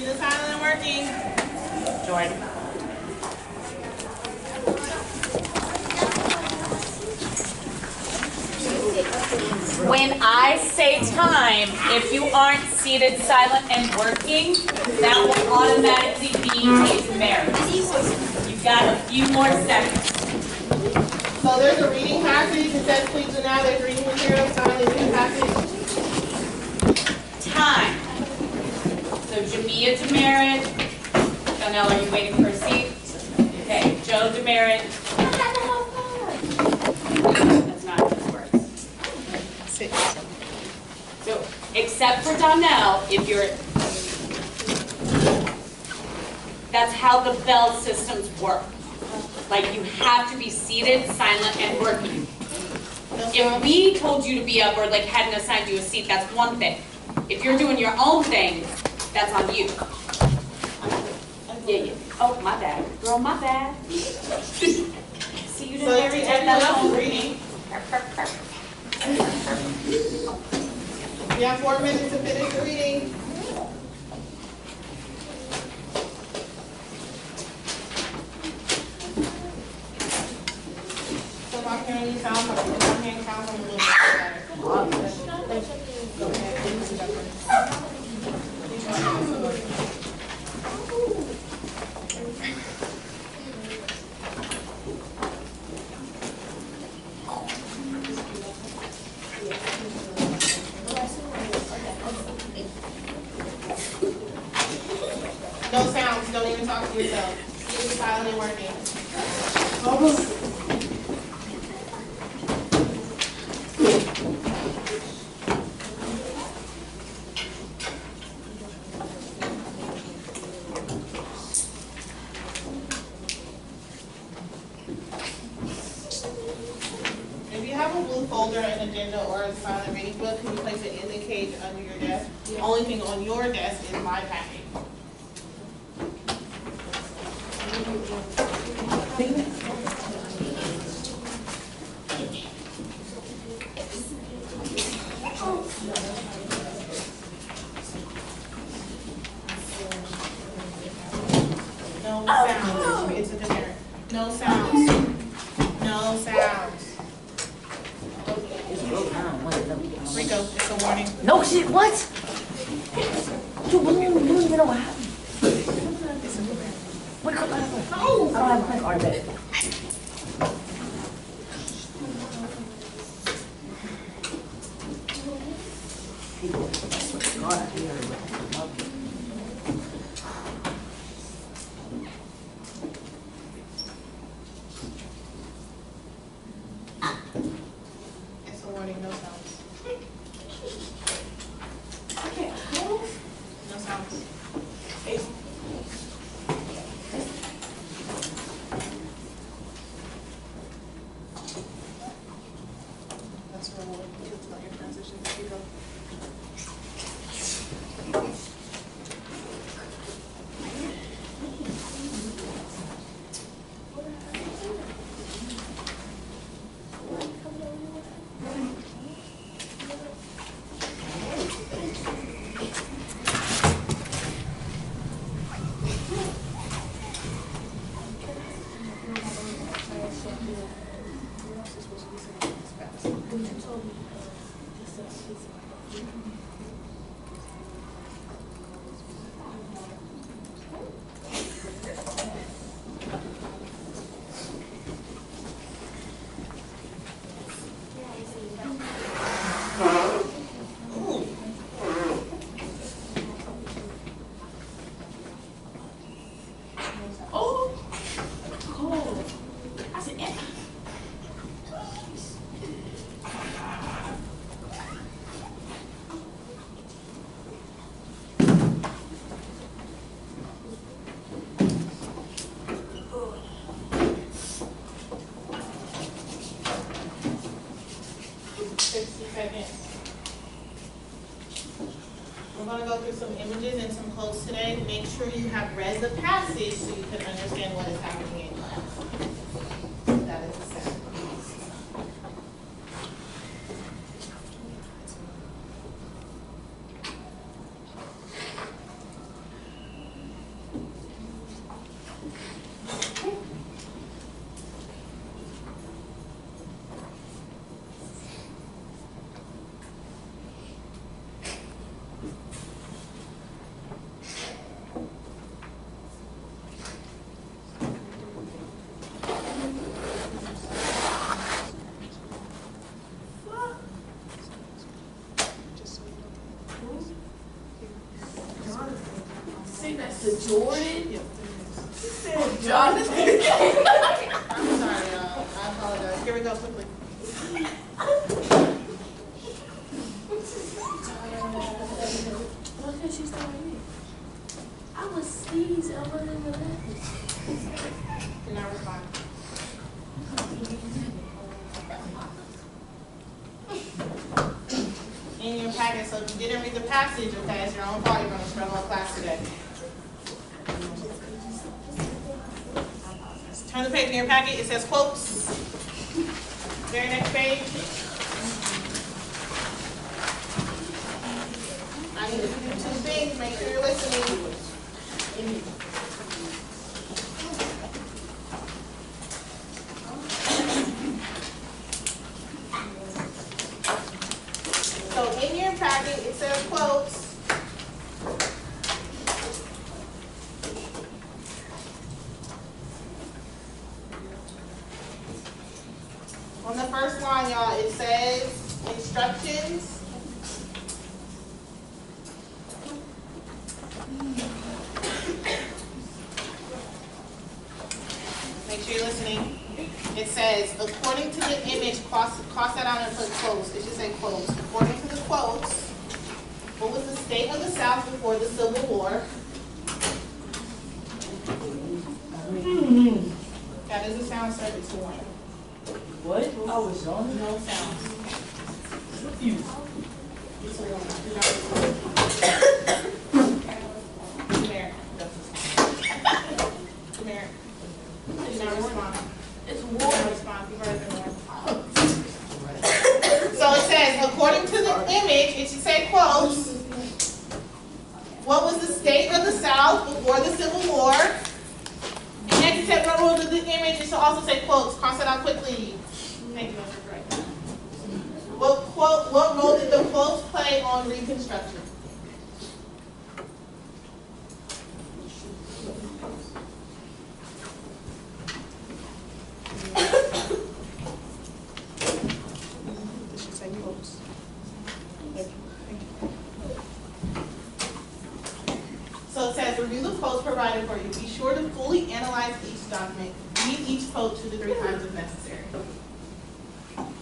Seated, silent, and working. Jordan. When I say time, if you aren't seated, silent, and working, that will automatically be a demerit. You've got a few more seconds. So there's a reading passage. It says please do now. There's reading material. Silent reading passage. Time. So Jamia demerit. Donnell, are you waiting for a seat? Okay, Joe demerit. That's not how this works. So, except for Donnell, if you're, that's how the bell systems work. Like, you have to be seated, silent, and working. If we told you to be up or like hadn't assigned you a seat, that's one thing. If you're doing your own thing, that's on you. Yeah. Oh, my bad. Girl, my bad. See, you didn't so everyone else is reading. You have 4 minutes to finish the reading. So if I'm hearing you sound, if I'm hearing sound, I'm a little bit better. Go ahead. No sounds, don't even talk to yourself. You're silently working. If you have a blue folder, an agenda, or a silent reading book, can you place it in the cage under your desk? The only thing on your desk is my packet. No sounds. It's a demerit. No sounds. No sounds. Rico, it's a warning. No shit, what? You don't even know what happened. What color? I don't have a pen. All right, bet. God, I hear it. It's a warning, no sounds. No sounds. That's where we'll about your transition. Here you go. We're going to go through some images and some quotes today. Make sure you have read the passage so you can understand what is happening in class. That is the second piece. think that's the Jordan. Jonathan. I'm sorry, y'all. I apologize. Here we go quickly. Why can't she start right here? I was sneezing. I wasn't even laughing. Do not respond. In your packet, so if you didn't read the passage, okay, it's your own fault. You're going to struggle in class today. Turn the page in your packet. It says quotes. Very next page. I need you to do two things. Make sure you're listening. So in your packet, it says quotes. On the first line, y'all, it says instructions. Make sure you're listening. It says, according to the image, cross that out and put quotes. It should say quotes. According to the quotes, what was the state of the South before the Civil War? That is a sound subject to one. What? I was on it. No sound. You. It's a one. Do not respond. Come here. Come here. Do not respond. It's Do warm. not respond. You've already been warned. So it says, according to the image, it should say quotes. What was the state of the South before the Civil War? And next it said what role did the image, it should also say quotes. Cross it out quickly. Thank you, Mr. Frank. What role did the quotes play on Reconstruction? This should say quotes. So it says, review the quotes provided for you. Be sure to fully analyze each document. Read each quote 2 to 3 times if necessary.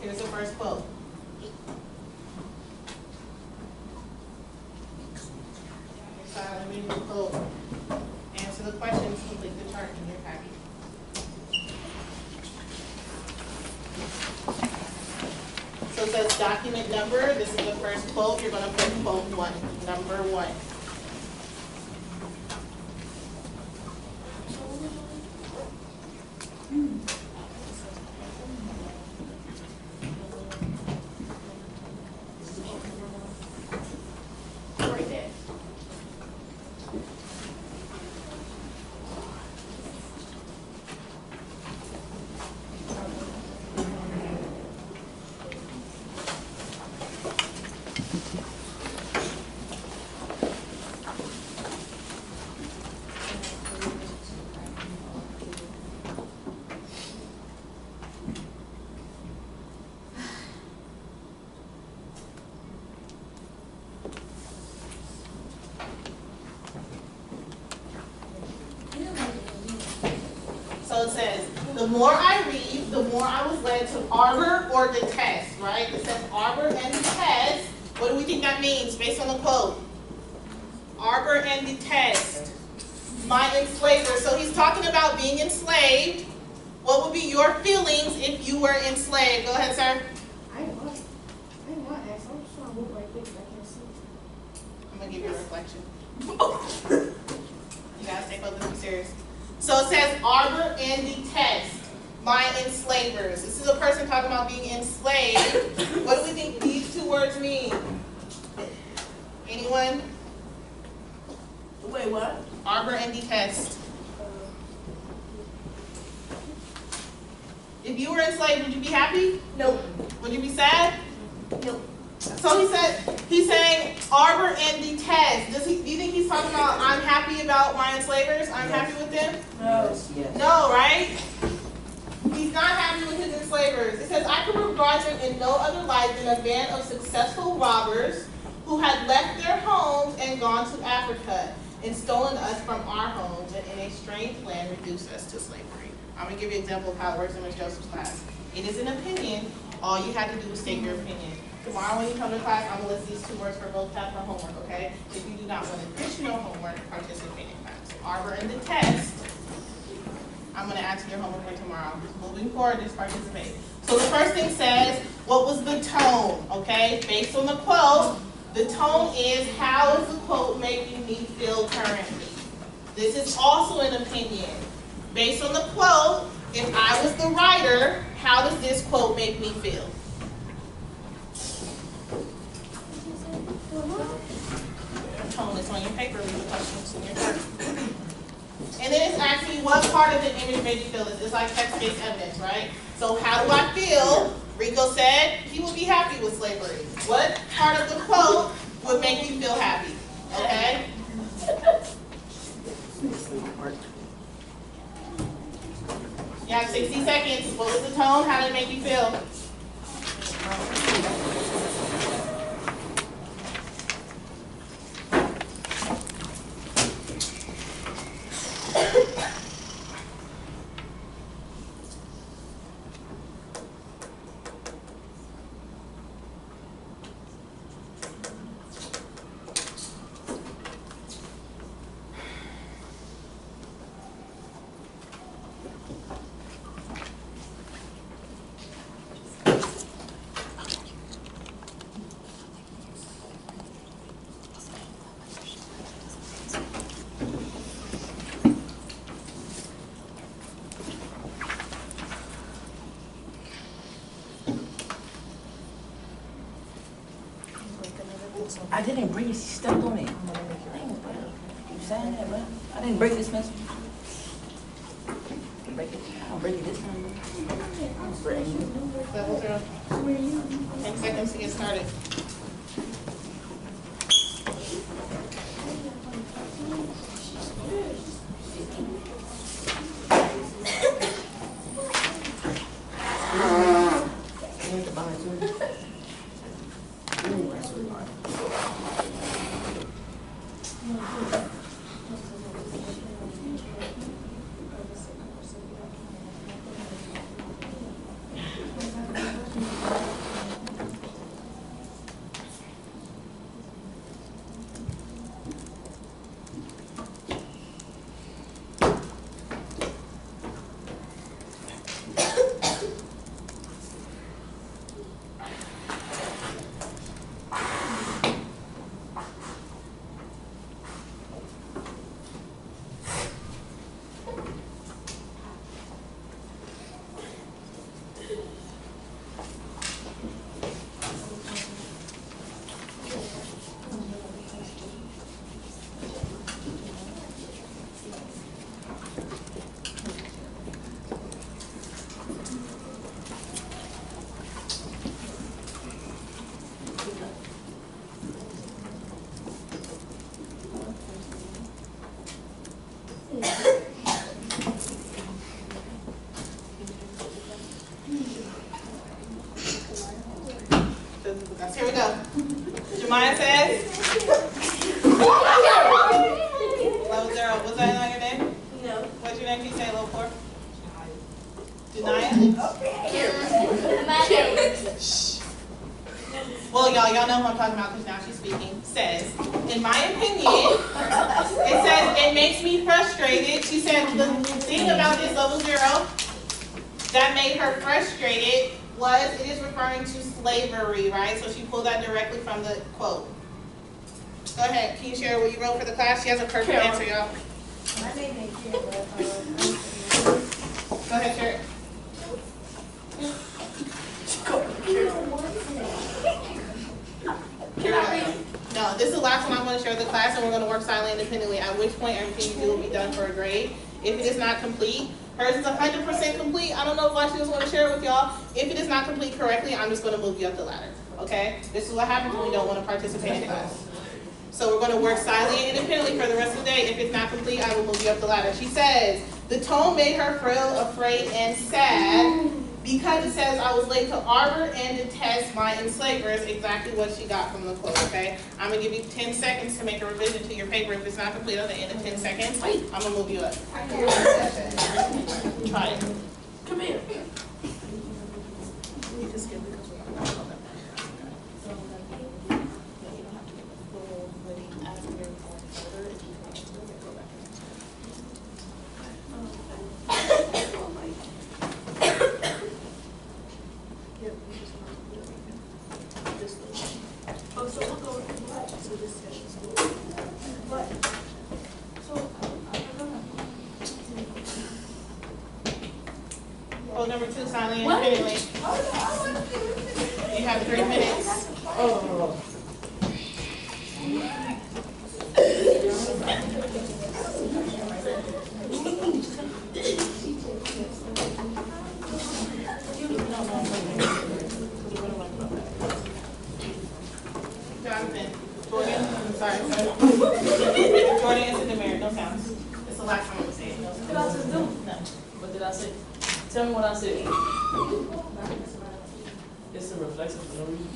Here's the first quote. Silent reading the quote. Answer the questions, complete the chart in your packet. So it says document number. This is the first quote. You're going to put quote 1, number 1. Right there. So it says, the more I read, the more I was led to arbor or detest, right? It says arbor and detest. What do we think that means based on the quote? Arbor and detest. My enslaver. So he's talking about being enslaved. What would be your feelings if you were enslaved? Go ahead, sir. I ain't want that. I'm just trying to move like this. I can't see. I'm going to give you a reflection. You got to stay focused and be serious. So it says arbor and detest. My enslavers. This is a person talking about being enslaved. What do we think these two words mean? Anyone? Wait, what? Arbor and detest. If you were enslaved, would you be happy? Nope. Would you be sad? Nope. So he's saying arbor and detest. Do you think he's talking about I'm happy about my enslavers? I'm happy with them? No. Yes. No, right? He's not happy with his enslavers. It says, I could regard them in no other light than a band of successful robbers who had left their homes and gone to Africa. and stolen us from our homes, and in a strange land reduced us to slavery. I'm going to give you an example of how it works in Ms. Joseph's class. It is an opinion. All you had to do is state your opinion. Tomorrow when you come to class, I'm going to list these 2 words for vocab for homework, okay? If you do not want additional homework, participate in class. Arbor and the test, I'm going to add to your homework for tomorrow. Moving forward, just participate. So the first thing says, what was the tone, okay? Based on the quote, the tone is, how is the quote making me feel currently? This is also an opinion. Based on the quote, if I was the writer, how does this quote make me feel? The tone is on your paper, leave the questions in your paper. And then it's asking you what part of the image made you feel this. It's like text-based evidence, right? So how do I feel? Rico said he would be happy with slavery. What part of the quote would make you feel happy? Okay? You have 60 seconds. What was the tone? How did it make you feel? I didn't break it, she stepped on it. You saying that, bro? I didn't break this message. Break it. I'll break it this time. Level 0. 10 seconds to get started. Here we go. Jemiah says. Level 0. Was that not your name? No. What's your name? Can you say level 4? Janaya? Well, y'all know who I'm talking about because now she's speaking. Says, in my opinion, it says it makes me frustrated. She said the thing about this level 0 that made her frustrated was it is referring to slavery, right? So she pulled that directly from the quote. Go ahead. Can you share what you wrote for the class? She has a perfect answer, y'all. My name ain't Kira, Go ahead, share it. No, this is the last one I'm going to share with the class, and we're going to work silently independently, at which point everything you do will be done for a grade. If it is not complete, hers is 100% complete. I don't know why she doesn't want to share it with y'all. If it is not complete correctly, I'm just going to move you up the ladder, okay? This is what happens when we don't want to participate in class. So we're going to work silently and independently for the rest of the day. If it's not complete, I will move you up the ladder. She says, the tone made her feel afraid and sad. Because it says I was late to arbor and to test my enslavers, exactly what she got from the quote, okay? I'm gonna give you 10 seconds to make a revision to your paper. If it's not complete at the end of 10 seconds, I'm gonna move you up. Try it. Come here. Quote number 2, silently and independently. You have 3 minutes. Jonathan, Jordan, I'm sorry. Jordan, it's in the mirror, no sounds. It's the last time I'm gonna say it. No sounds. What did I just do? No. What did I say? Tell me what I said. It's a reflection for no reason.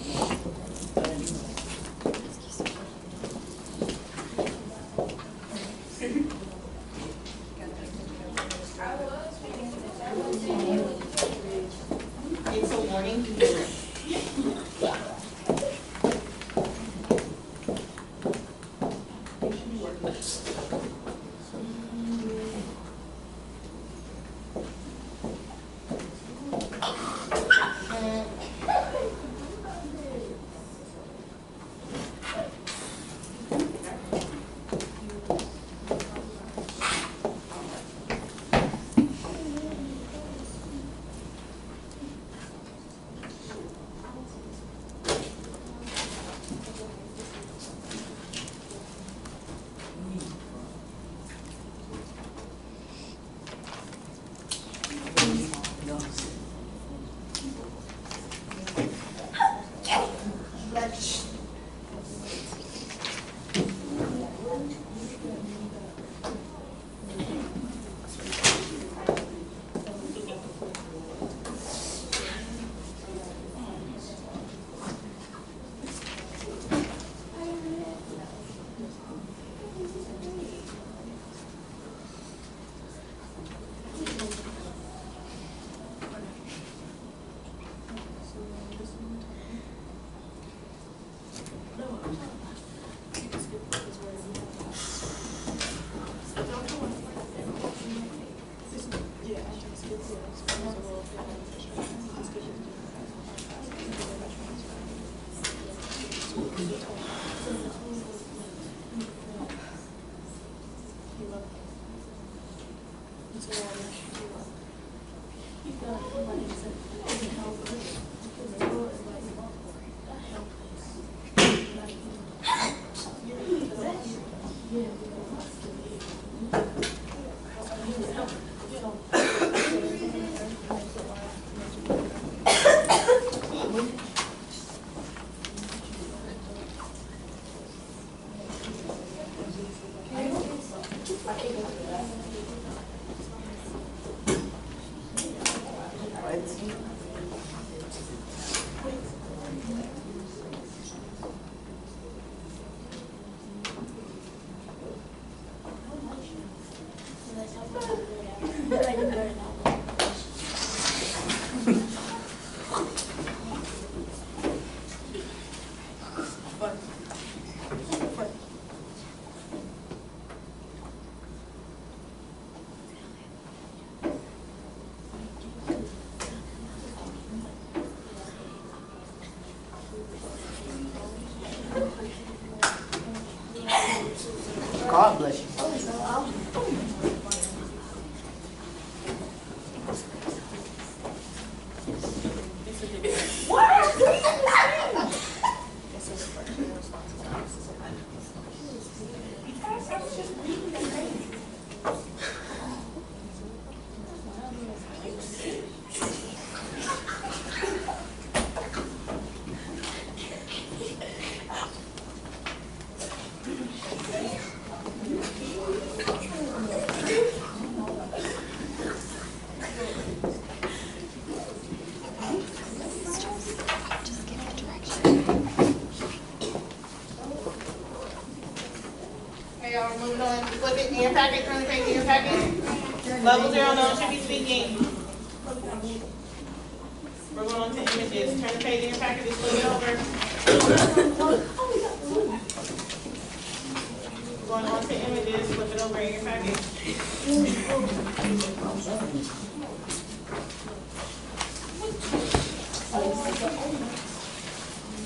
It's a warning. God bless you. moving on, flip it in your packet, turn the page in your packet. Level 0, no one should be speaking. We're going on to images, turn the page in your packet, just flip it over. Going on to images, flip it over in your packet.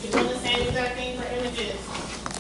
You're doing the same exact thing for images.